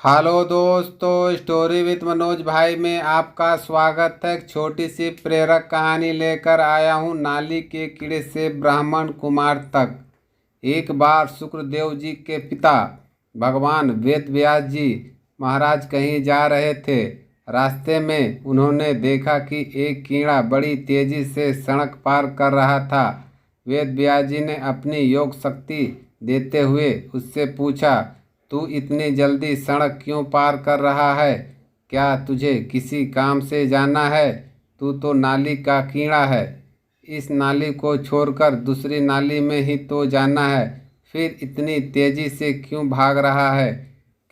Hello दोस्तों, story with Manoj भाई में आपका स्वागत है। एक छोटी सी प्रेरक कहानी लेकर आया हूँ, नाली के कीड़े से ब्राह्मण कुमार तक। एक बार शुक्रदेव जी के पिता भगवान वेद व्यास जी महाराज कहीं जा रहे थे। रास्ते में उन्होंने देखा कि एक कीड़ा बड़ी तेजी से सड़क पार कर रहा था। वेद व्यास जी ने अपनी योग शक्ति देते हुए उससे पूछा, तू इतनी जल्दी सड़क क्यों पार कर रहा है? क्या तुझे किसी काम से जाना है? तू तो नाली का कीड़ा है। इस नाली को छोड़कर दूसरी नाली में ही तो जाना है, फिर इतनी तेजी से क्यों भाग रहा है?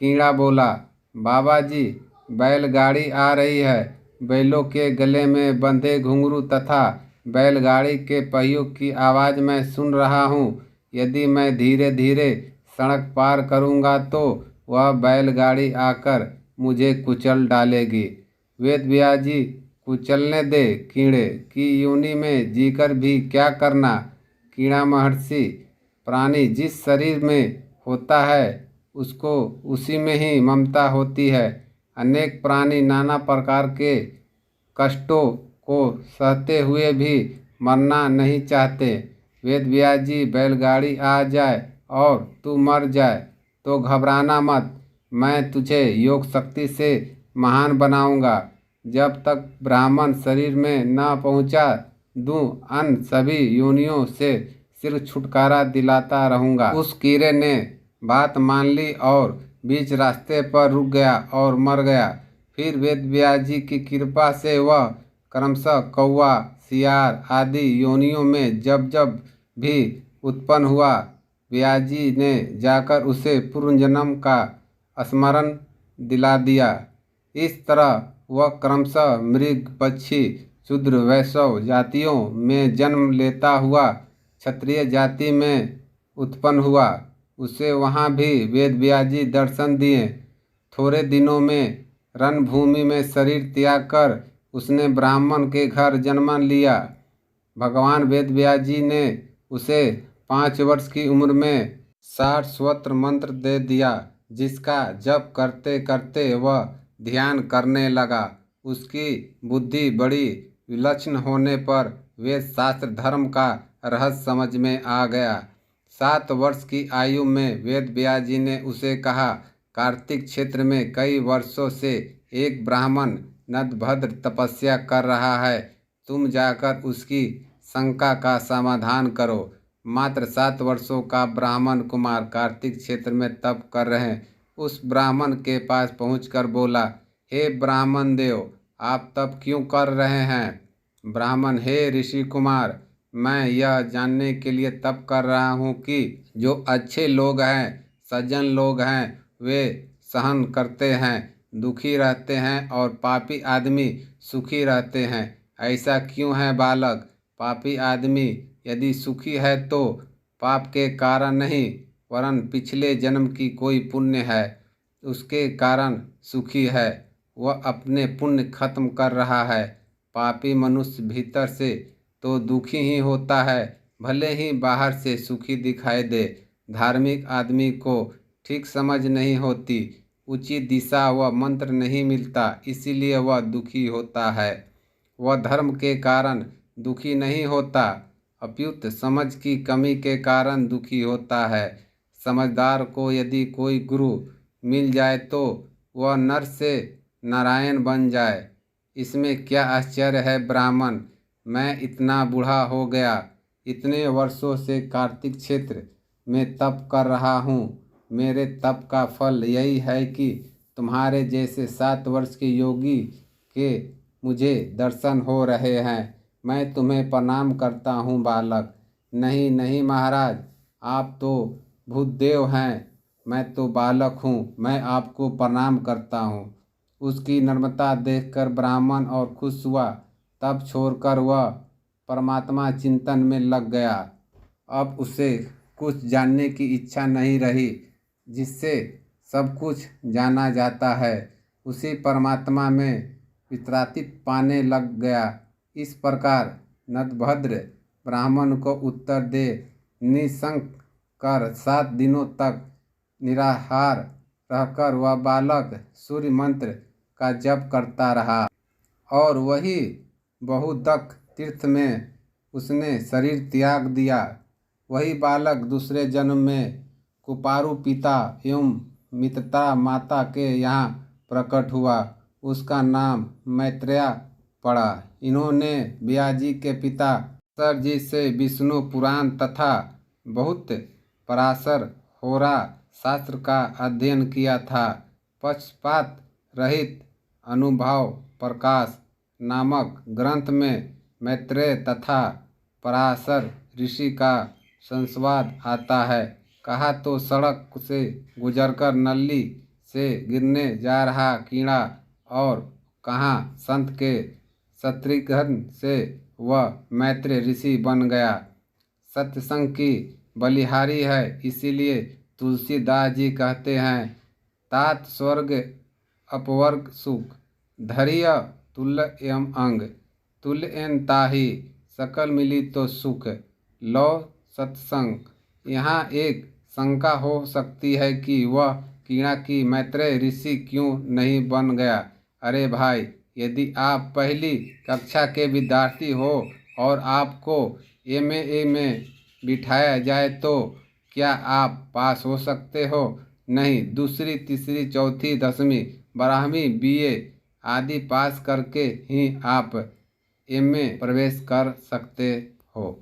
कीड़ा बोला, बाबा जी, बैलगाड़ी आ रही है। बैलों के गले में बंधे घुंघरू तथा बैलगाड़ी के पहियों की आवाज़ मैं सुन रहा हूँ। यदि मैं धीरे धीरे सड़क पार करूँगा तो वह बैलगाड़ी आकर मुझे कुचल डालेगी। वेद व्यास जी, कुचलने दे कीड़े की योनि में जीकर भी क्या करना। कीड़ा महर्षि, प्राणी जिस शरीर में होता है उसको उसी में ही ममता होती है। अनेक प्राणी नाना प्रकार के कष्टों को सहते हुए भी मरना नहीं चाहते। वेद व्यास जी, बैलगाड़ी आ जाए और तू मर जाए तो घबराना मत, मैं तुझे योग शक्ति से महान बनाऊंगा। जब तक ब्राह्मण शरीर में न पहुंचा दूं, अन्य सभी योनियों से सिर्फ छुटकारा दिलाता रहूंगा। उस कीड़े ने बात मान ली और बीच रास्ते पर रुक गया और मर गया। फिर वेद व्यास जी की कृपा से वह क्रमशः कौवा, सियार आदि योनियों में जब जब भी उत्पन्न हुआ, व्यास जी ने जाकर उसे पूर्व जन्म का स्मरण दिला दिया। इस तरह वह क्रमशः मृग, पक्षी, शूद्र, वैश्य जातियों में जन्म लेता हुआ क्षत्रिय जाति में उत्पन्न हुआ। उसे वहाँ भी वेद व्यास जी दर्शन दिए। थोड़े दिनों में रणभूमि में शरीर त्याग कर उसने ब्राह्मण के घर जन्म लिया। भगवान वेद व्यास जी ने उसे 5 वर्ष की उम्र में 60 स्तोत्र मंत्र दे दिया, जिसका जप करते करते वह ध्यान करने लगा। उसकी बुद्धि बड़ी विलक्षण होने पर वेद शास्त्र धर्म का रहस्य समझ में आ गया। 7 वर्ष की आयु में वेद व्यास जी ने उसे कहा, कार्तिक क्षेत्र में कई वर्षों से एक ब्राह्मण नदभद्र तपस्या कर रहा है। तुम जाकर उसकी शंका का समाधान करो। मात्र 7 वर्षों का ब्राह्मण कुमार कार्तिक क्षेत्र में तप कर रहे उस ब्राह्मण के पास पहुंचकर बोला, हे ब्राह्मण देव, आप तप क्यों कर रहे हैं? ब्राह्मण, हे ऋषि कुमार, मैं यह जानने के लिए तप कर रहा हूँ कि जो अच्छे लोग हैं, सज्जन लोग हैं, वे सहन करते हैं, दुखी रहते हैं, और पापी आदमी सुखी रहते हैं। ऐसा क्यों है बालक? पापी आदमी यदि सुखी है तो पाप के कारण नहीं, वरन पिछले जन्म की कोई पुण्य है, उसके कारण सुखी है। वह अपने पुण्य खत्म कर रहा है। पापी मनुष्य भीतर से तो दुखी ही होता है, भले ही बाहर से सुखी दिखाई दे। धार्मिक आदमी को ठीक समझ नहीं होती, उचित दिशा व मंत्र नहीं मिलता, इसीलिए वह दुखी होता है। वह धर्म के कारण दुखी नहीं होता, अप्युत समझ की कमी के कारण दुखी होता है। समझदार को यदि कोई गुरु मिल जाए तो वह नर से नारायण बन जाए, इसमें क्या आश्चर्य है ब्राह्मण? मैं इतना बूढ़ा हो गया, इतने वर्षों से कार्तिक क्षेत्र में तप कर रहा हूँ। मेरे तप का फल यही है कि तुम्हारे जैसे 7 वर्ष के योगी के मुझे दर्शन हो रहे हैं। मैं तुम्हें प्रणाम करता हूँ बालक। नहीं नहीं महाराज, आप तो भूतदेव हैं, मैं तो बालक हूँ, मैं आपको प्रणाम करता हूँ। उसकी नम्रता देखकर ब्राह्मण और खुश हुआ। तब छोड़कर वह परमात्मा चिंतन में लग गया। अब उसे कुछ जानने की इच्छा नहीं रही, जिससे सब कुछ जाना जाता है। उसी परमात्मा में विश्रांति पाने लग गया। इस प्रकार नदभद्र ब्राह्मण को उत्तर दे निशंक कर 7 दिनों तक निराहार रहकर वह बालक सूर्य मंत्र का जप करता रहा और वही बहुदक तीर्थ में उसने शरीर त्याग दिया। वही बालक दूसरे जन्म में कुपारु पिता एवं मित्रता माता के यहाँ प्रकट हुआ। उसका नाम मैत्रेय पड़ा। इन्होंने ब्याजी के पिता सर जी से विष्णु पुराण तथा बहुत पराशर होरा शास्त्र का अध्ययन किया था। पक्षपात रहित अनुभव प्रकाश नामक ग्रंथ में मैत्रेय तथा पराशर ऋषि का संवाद आता है। कहा तो सड़क से गुजरकर नली से गिरने जा रहा कीड़ा और कहाँ संत के शत्रुघ्न से वह मैत्रेय ऋषि बन गया। सत्संग की बलिहारी है, इसीलिए तुलसीदास जी कहते हैं, तात स्वर्ग अपवर्ग सुख धैर्य तुल्य एवं अंग तुल्य एन ताही सकल मिली तो सुख लो सत्संग। यहाँ एक शंका हो सकती है कि वह कीड़ा की मैत्रेय ऋषि क्यों नहीं बन गया। अरे भाई, यदि आप पहली कक्षा के विद्यार्थी हो और आपको एमए में बिठाया जाए तो क्या आप पास हो सकते हो? नहीं, दूसरी तीसरी चौथी 10वीं 12वीं बीए आदि पास करके ही आप एमए प्रवेश कर सकते हो।